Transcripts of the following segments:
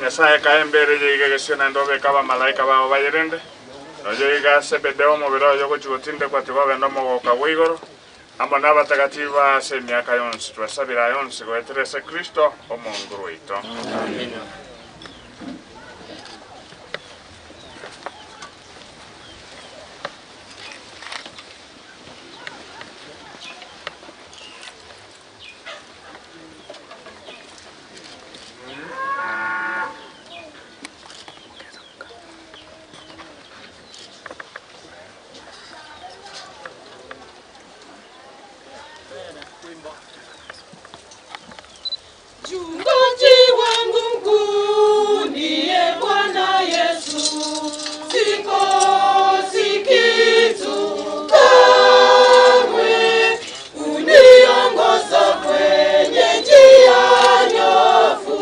Nyasaye kaembere yiga gesina ndobe kaba malaika ba bayirende nojo yiga sebedeo mubiro yo kuchutinde kwa tiwa bendo mogoka wigoro amo n'abatagatifu se myaka yonse twasabira yonse go eterese Kristo omunguru wito. Amen. Mchungaji wangu mkuu ndiye Bwana Yesu, sikosi kitu kamwe, uniongoza kwenye njia nyofu.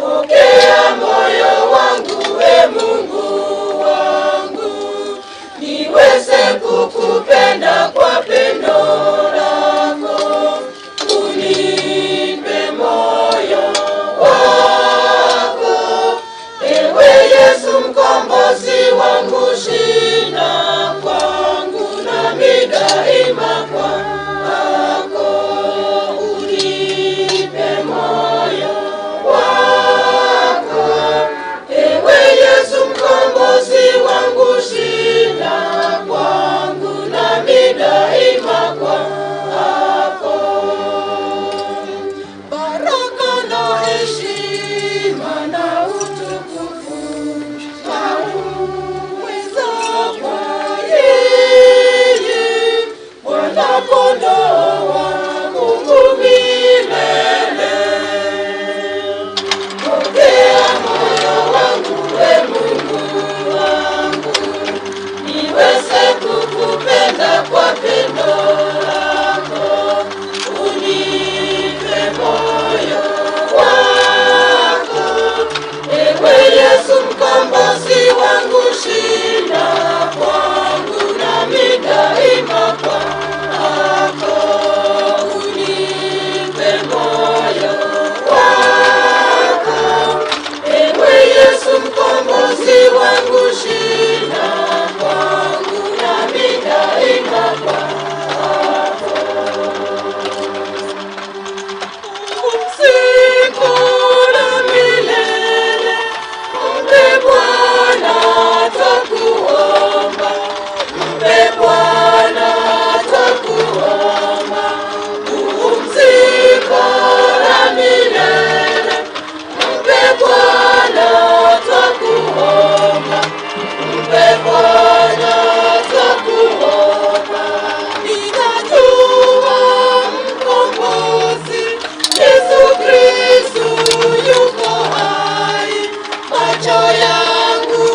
Pokea moyo wangu, we Mungu wangu, niweze kukupenda kwa pendo. Mkombozi wangu, shina kwangu nami daima kwako, unipe moyo wako. Ewe Yesu mkombozi wangu, shina kwangu nami daima kwako. Baraka na heshima na utukufu Kondoo wa Mungu milele. Pokea moyo wangu, we Mungu wangu, niweze kukupenda kwa pendo lako, unipe moyo wako. Ewe Yesu mkombozi wangu, shina kwangu nami daima kwako. Mkombozi wangu, shina kwangu nami daima kwako. Pumziko la milele, mpe Bwana twakuomba, mpe Bwana twakuomba. Pumziko la milele, mpe Bwana twakuomba, mpe Bwana twakuomba. Ninajua mkombozi Yesu Kristo yuko hai, macho yangu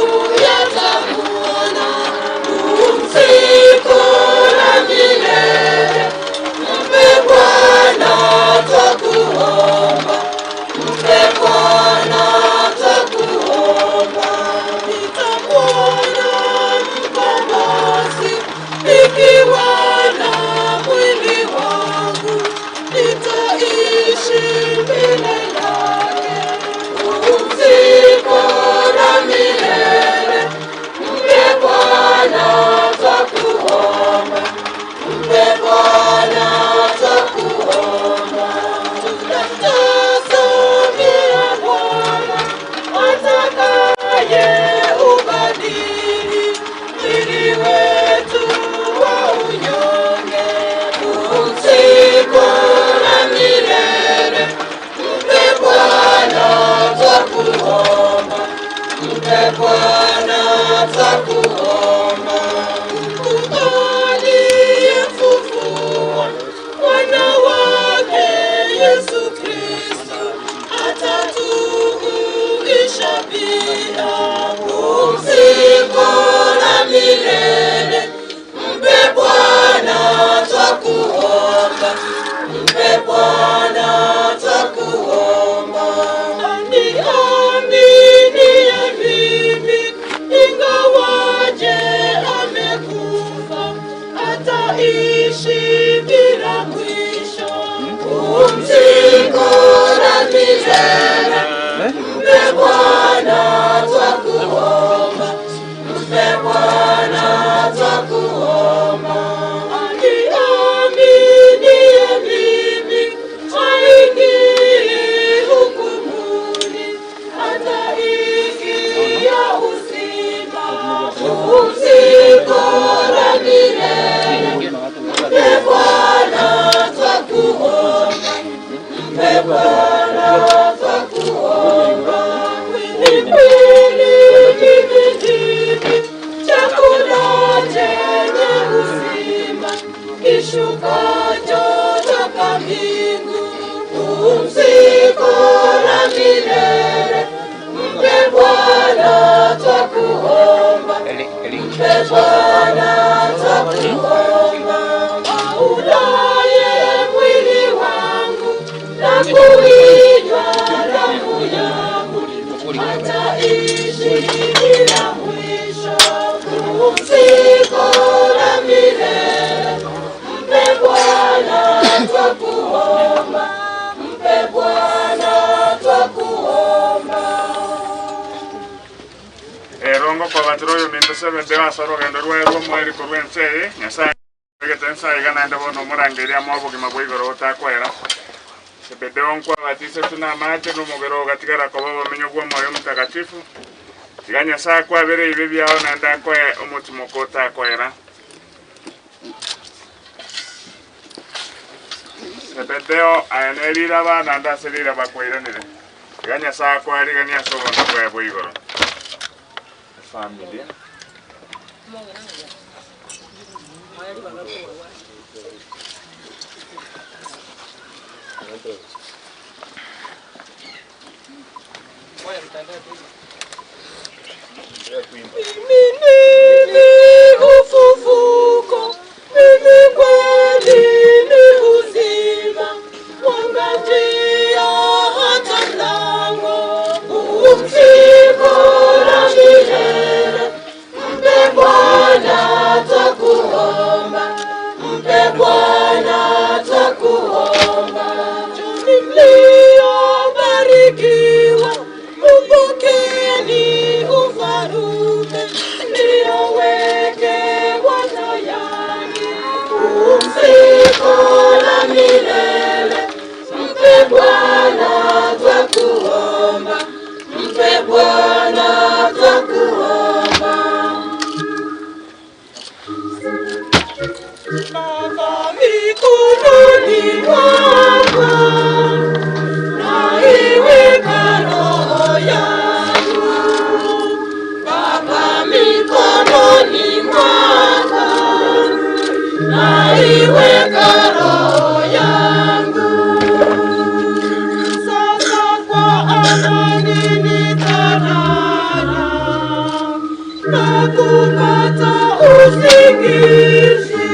yatamuona. Pumziko la milele, mpe Bwana twakuomba, mpe Bwana twakuomba. Nitamwona mkombozi nikiwa na mwili wangu, nitaishi mbele yake. Pumziko la milele, mpe Bwana twakuomba, mpe Bwana twakuomba. twakuomba, mpe Bwana twakuomba. Rongo kwa batroyo minto sebe dewa soro gendo rwero mweri kurwense Nyasaye getensa igana ndabo no murangeria mwabo kimabwigoro takwera sebe dewa kwa batise tuna mate no mugero gatigara ko baba menyo gwa moyo mutagatifu iganya saa kwa bere ibe byao na ndakwe umutima ko takwera sebe deo ayanelira bana ndaselira bakwiranire iganya saa kwa rigania sobo ndakwe bwigoro familia. Mimi ufufuko, mimi kweli ni uzima, wangatia hata mlango, umsiku na milele. Mpe Bwana twakuomba, mpe Bwana twakuomba. Njoni mliobarikiwa, mpokeeni ufalume mliowekewa tayari, pumziko la milele. Mpe Bwana twakuomba, mpe Bwana twakuomba. Baba, mikononi mwako naiweka roho yangu. Baba, mikononi mwako naiweka roho yangu. Sasa kwa amani nitalala na kupata usingizi.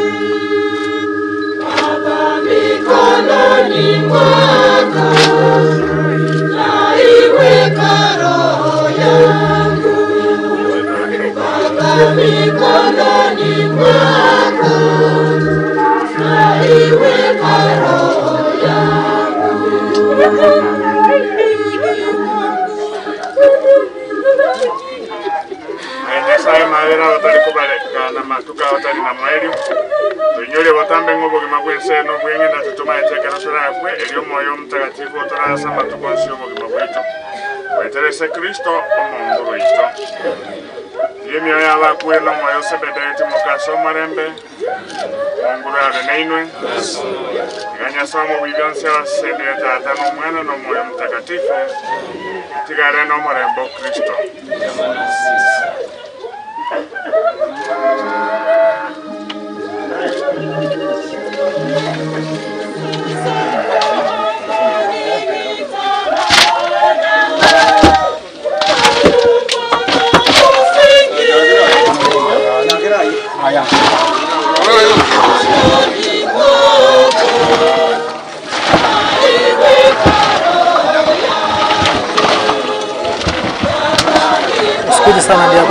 Baba, mikononi mwako naiweka roho yangu. Baba, mikononi mwako naiweka roho yangu. Nyasaye maera watari kubaleka na matuka watari na mweli tunyole watambe ngobo kimagwense no bwenge na tutuma etekera sura yakwe elio moyo mtakatifu otarasa matukonsi yo mogima bwetu weterese Kristo omungu bwetu yemyo yabakwe no moyo sebedete mokaso marembe munguru ade neinwe iganya somo bidonse wasende tata no mwana no moyo mtakatifu tigare no morembo Kristo. Sana dia.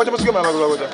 wacha musike mama ngoja.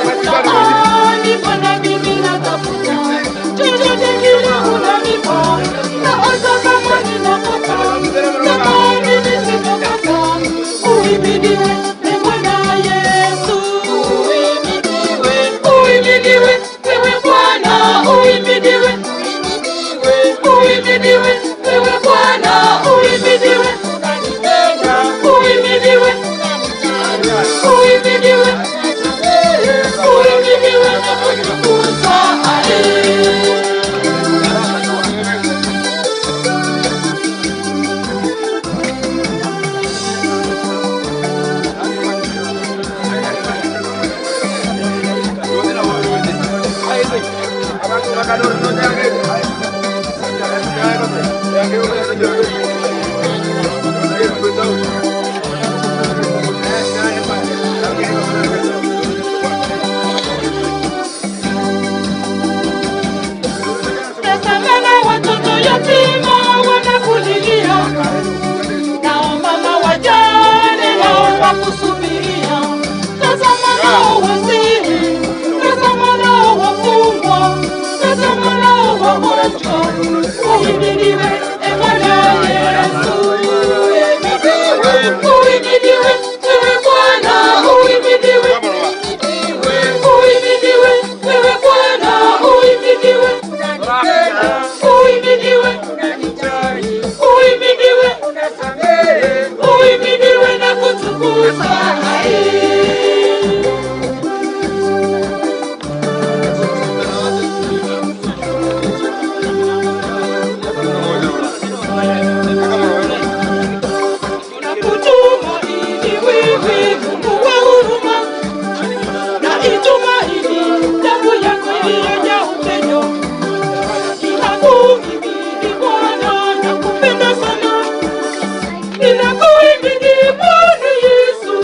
Naani Bwana mimi natafuta, chochote kile unanipa, na hata kama ninakosa, naamini sitakosa. Uhimidiwe Bwana Yesu, uhimidiwe, uhimidiwe wewe Bwana, uhimidiwe, uhimidiwe wewe Bwana, uhimidiwe, uhimidiwe, uhimidiwe, uhimidiwe na kutukuzwa. Tazama watoto yatima wanakulilia, nao mama wajane nao wakusubiria. Tazama nao wazee, tazama nao wafungwa, tazama nao wagonjwa. Uhimidiwe Bwana Yesu, uhimidiwe wewe Bwana, uhimidiwe, uhimidiwe wewe Bwana, uhimidiwe, uhimidiwe, uhimidiwe, uhimidiwe na kutukuzwa. Tunakutumaini wewe Mungu wa huruma, na itumaini damu yako iliyojaa upendo. Ninakuhimidi Bwana, nakupenda sana. Ninakuhimidi Bwana Yesu,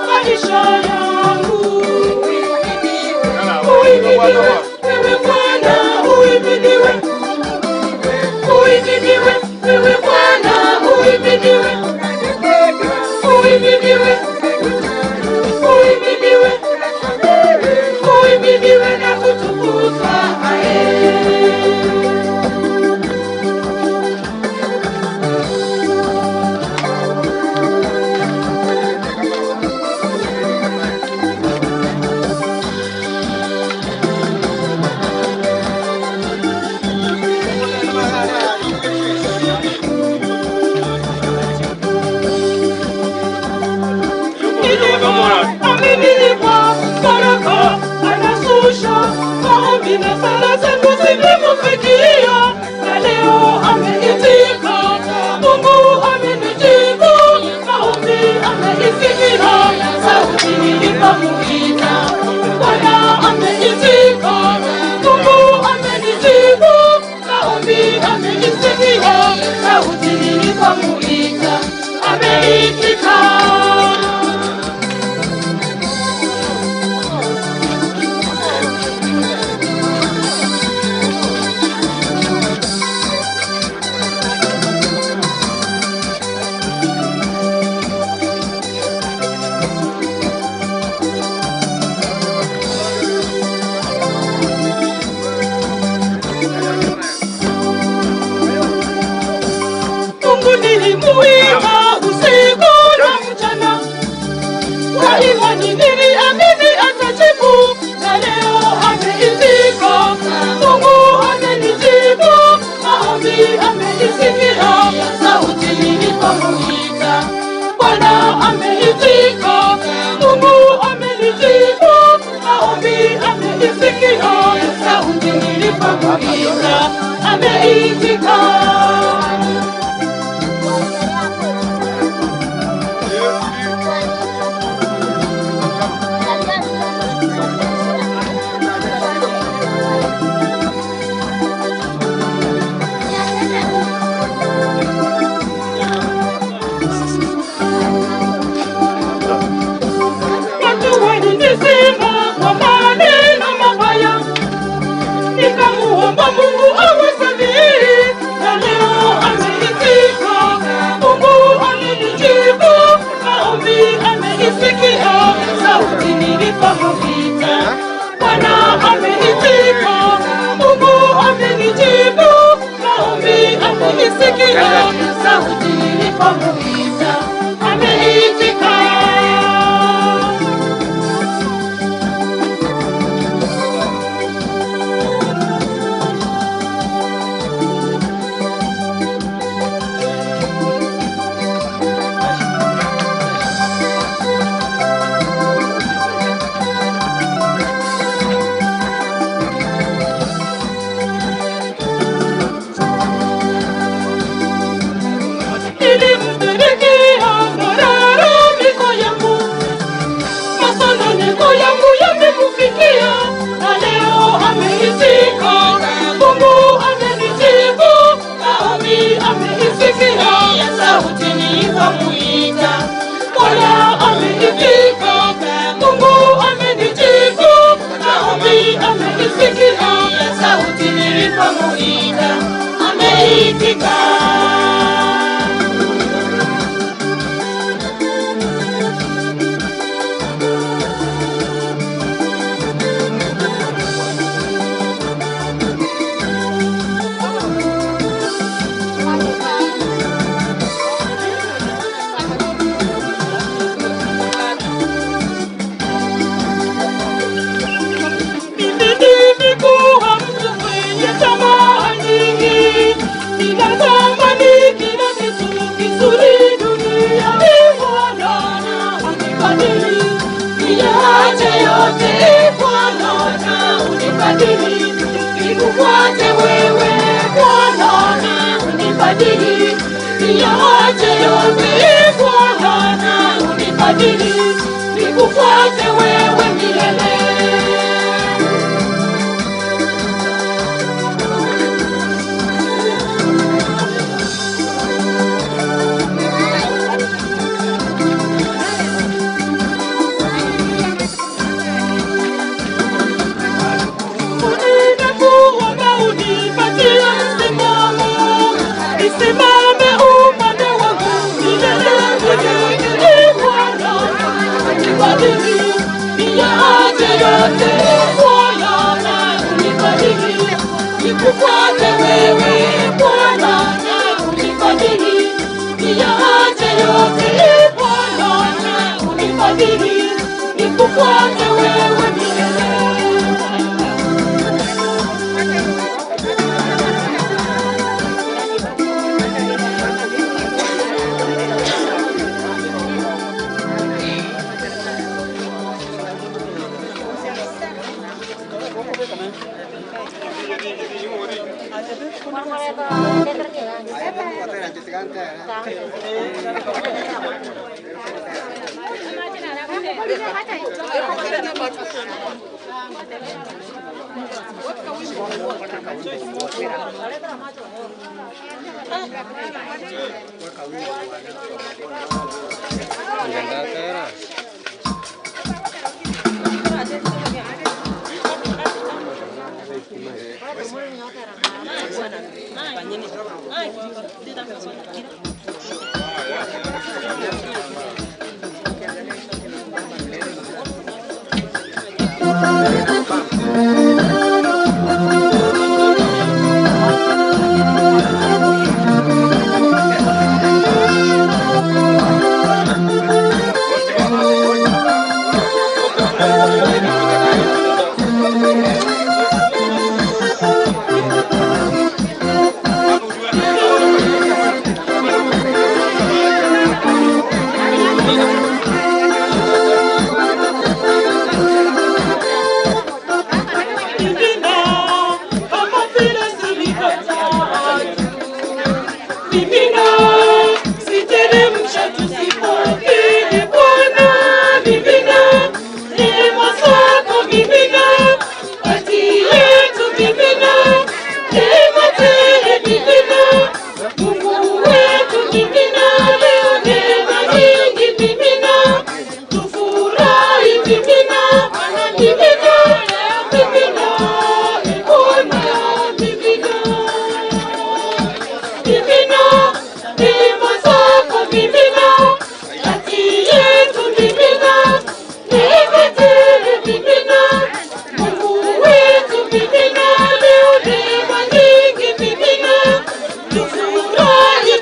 maisha yangu. Uhimidiwe wewe Bwana, uhimidiwe, uhimidiwe wewe Bwana, uhimidiwe, uhimidiwe, uhimidiwe, uhimidiwe na kutukuzwa. Amenipa baraka, anashusha maombi na sala zangu zimemfikia, na leo ameitika. Mungu amenijibu maombi, ameisikia sauti nilipomuita. Bwana ameitika, Mungu amenijibu maombi, ameisikia sauti nilipomuita. Ameitika. Mungu nilimuimba usiku na mchana, kwa imani niliamini atajibu, na leo ameitika. Mungu amenijibu maombi, ameisikia sauti nilipomuita. Bwana ameitika, Mungu amenijibu maombi, ameisikia sauti nilipomuita. Ameitika. Watu walinisema kwa maneno mabaya, nikamuomba Mungu awasamehe, na leo nilipomuita ameitika. Nikufuate wewe Bwana na unibadili, niache yote Bwana na unibadili, nikufuate wewe milele. Simame upande wangu milele, Bwana unibadili, niache yote Bwana unibadili, nikufuate wewe Bwana unibadili, niache yote Bwana unibadili, nikufuate wewe milele.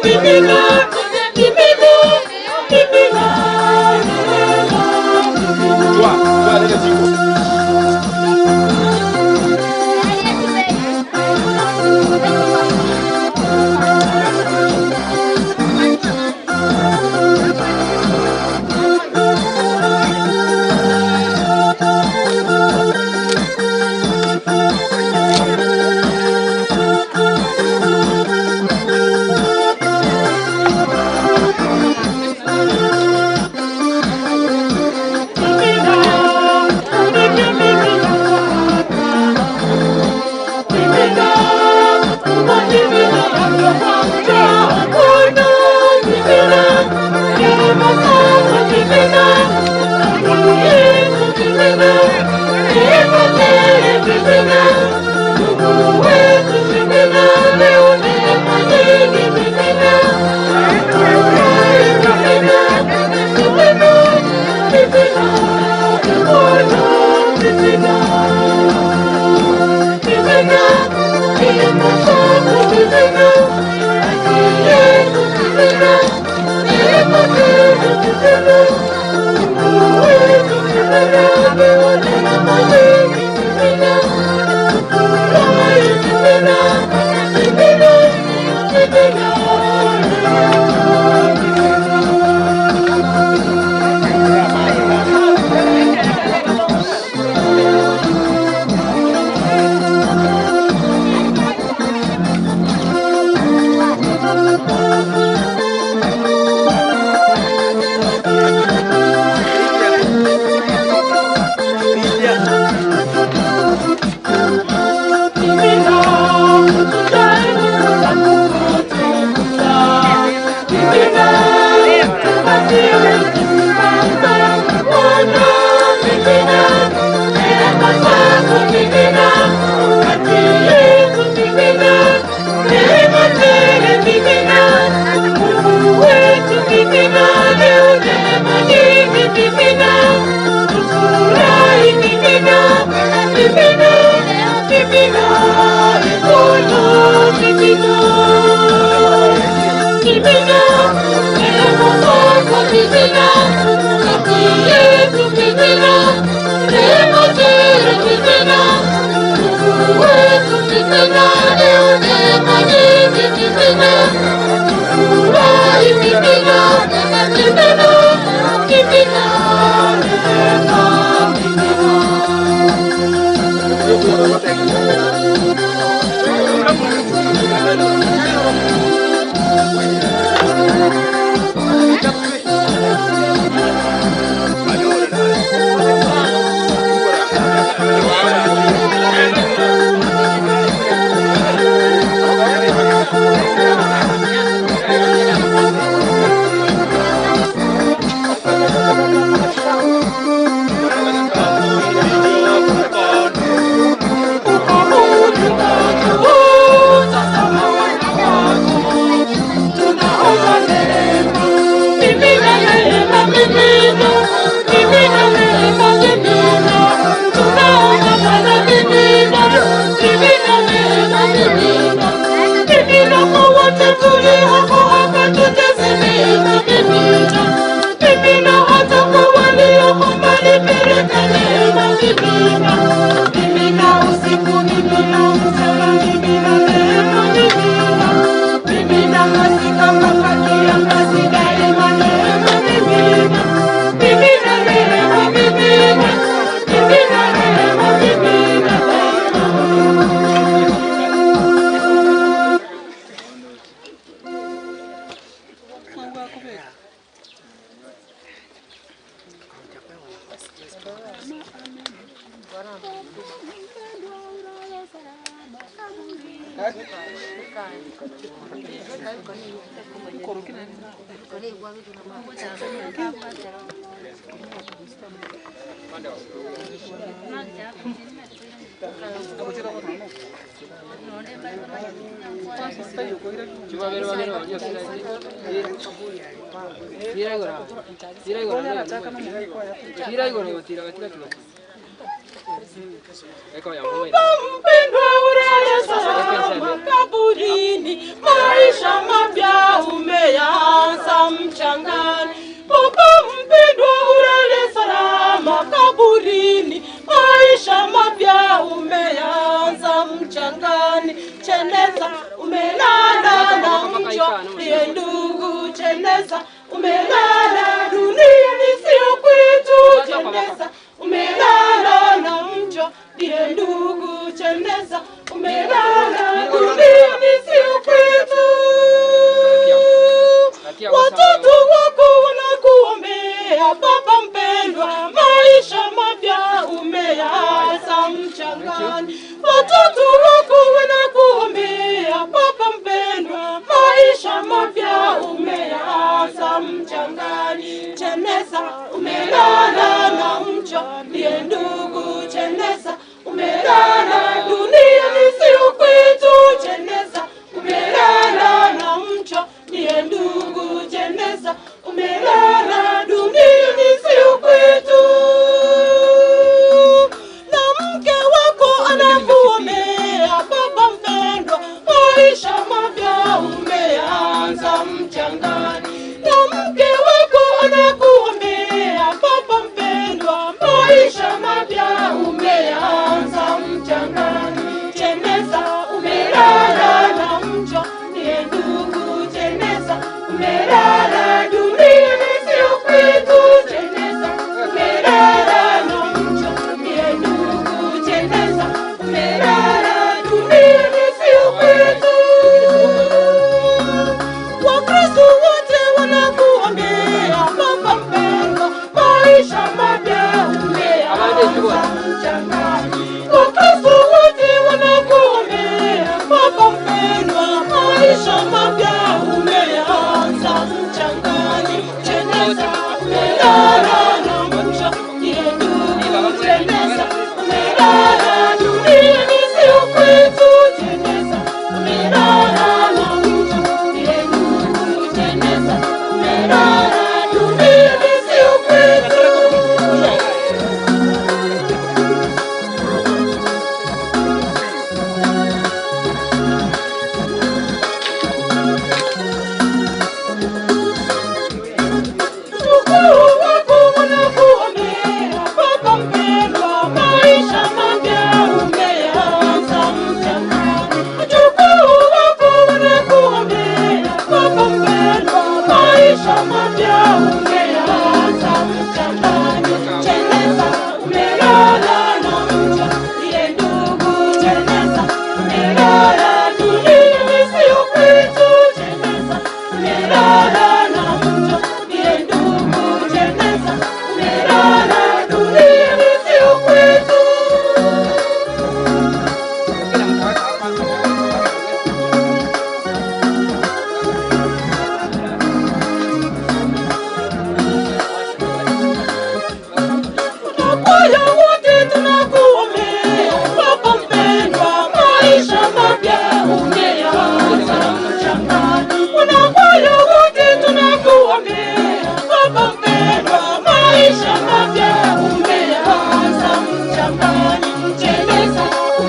Mimina, Mpendwa ulale salama kaburini, maisha mapya umeanza mchangani. Baba mpendwa ulale salama kaburini, maisha mapya umeanza mchangani. Cheneza umelala na mchwa, ndiye ndugu cheneza umelala, dunia ni sio kwetu. Cheneza umelala na mchwa, ndiye ndugu cheneza umelala, dunia ni sio kwetu. Watoto wako wanakuombea baba mpendwa, maisha mapya umeanza mchangani. Watoto wako wanakuombea baba mpendwa, maisha mapya umeanza mchangani. Cheneza umelala na mchwa, ndiye ndugu cheneza umelala.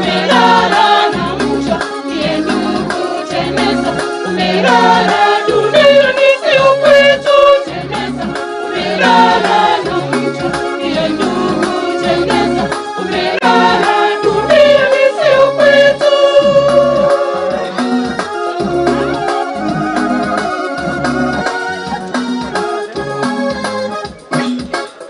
umelala na mcha, ndiye ndugu Temesa, umelala duniani sio kwetu Temesa, umelala na mcha, ndiye ndugu Temesa, umelala duniani sio kwetu.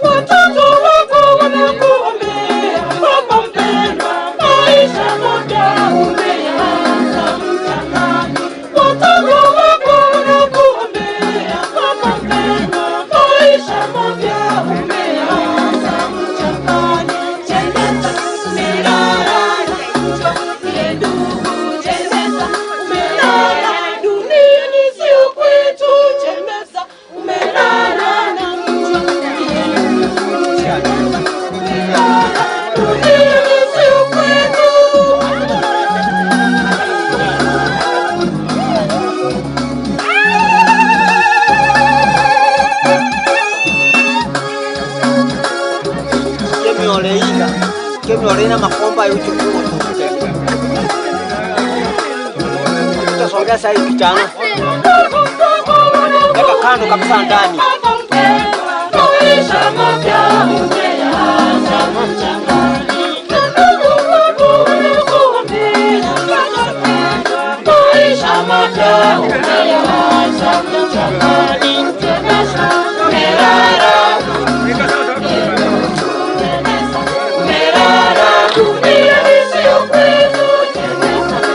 Watoto wako wanakuombea baba mpendwa, maisha mapya umeanza mchangani. Watoto wako wanakuombea baba mpendwa, maisha mapya umeanza mchangani. Temesa, umelala na mcha, ndiye ndugu Temesa, umelala duniani sio kwetu Temesa, umelala na mcha, ndiye ndugu Temesa, umelala duniani sio kwetu. Kemiolena makomba yuchukua tutasongea saa hii kijana weka kando kabisa ndani. Maisha mapya umeanza mchangani. Maisha mapya umeanza mchangani. Temesa, umelala duniani sio kwetu Temesa,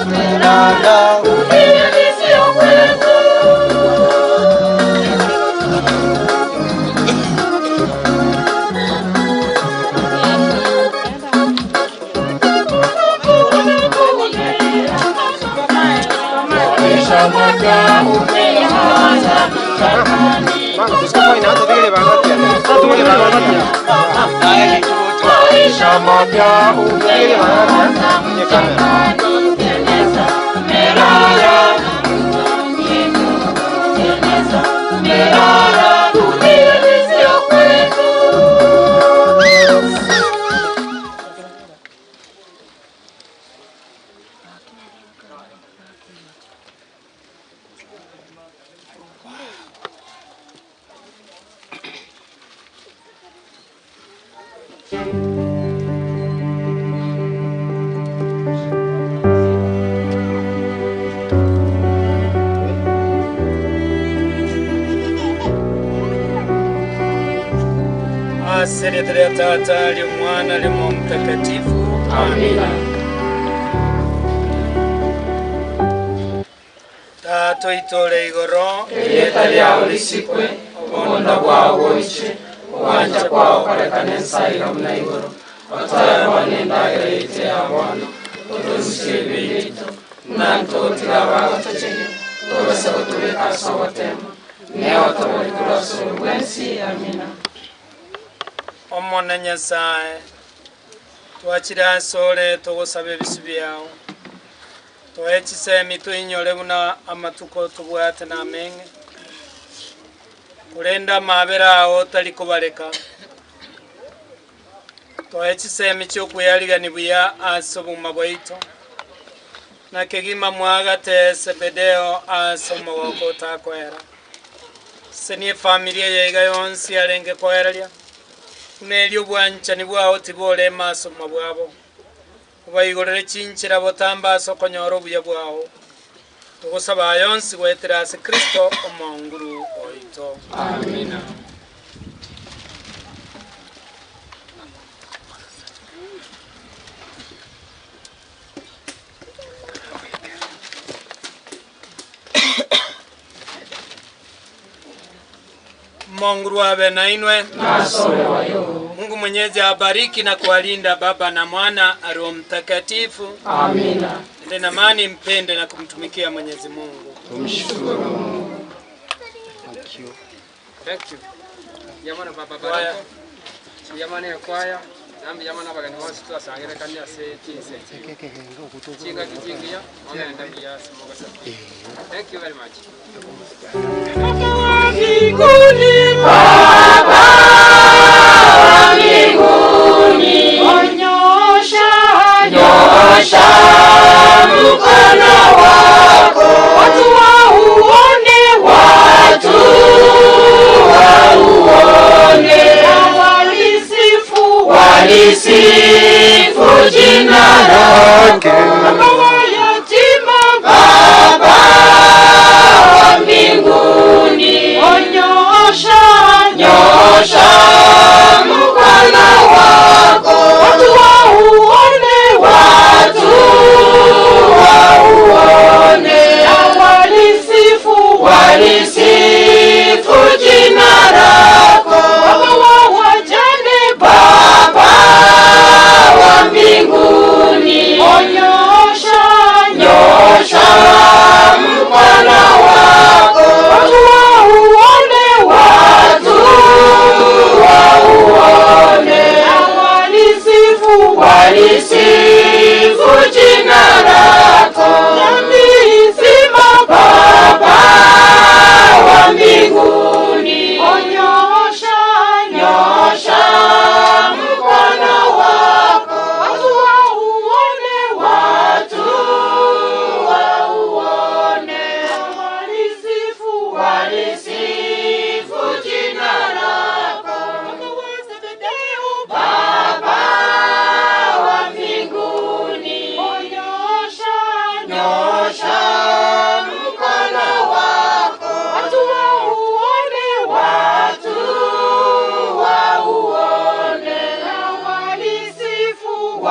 umelala duniani sio kwetu. Maisha mapya umeanza mchangani. Maisha mapya umeanza mchangani. Temesa, umelala Temesa, umelala duniani sio kwetu. Asante ya Tata, li Mwana, li Roho Mtakatifu. Amina. Tato itole igoro Leta lyao lisikwe, obonda bwawo iche, obanja kwawo kalekane ensayira muna igoro, otaya wanendagira yite ya mwana, otozisyebe yito, nantotira abagotochenye, tobasaba tubekasa watema, newa tobali kurasoro bwensi. Amina. omona Nyasaye twakira asole tugusaba ebisu byawo twekisemi tuinyole buna amatuko tubwate namenge kulenda mabera awo tali kubaleka twekisemi kyokuyaliga buya ase obuma bwaitu nakegima mwagate Sebedeo ase omogoko otakwera senie familia yaiga yonsi yarenge kwererya nelyo bwanchani bwawo tibole maso mabwabo ubayigorere chinchira botambaso konyora obuya bwawo tugusaba yonsi gwetera ase Kristo omonguru oito. Amina. Mungu awe na inwe. Mungu Mwenyezi abariki na kuwalinda Baba na Mwana na Roho Mtakatifu. Amina. Ndio amani mpende na kumtumikia Mwenyezi Mungu. Tumshukuru Mungu. Thank you. Yamana Baba Baya. Yamana yakwaya. Nambi yamana bagani bose twasangira kandi ase kinse. Kinga kijingiya. Ona ndambi yase mogasa. Thank you very much. Baba wa mbinguni, Baba walisifu jina lake. Baba wa yatima, Baba wa mbinguni, onyosha mkono wako, watu wauone, walisifu jina lako. Baba wa wajane, Baba wa mbinguni, onyosha mkono wako, watu wauone, walisifu jina lako. Jamii nzima, Baba wa mbinguni, onyosha mkono wako, watu wauone, walisifu jina lako. Baba wa mbinguni, onyosha mkono wako, watu wauone, walisifu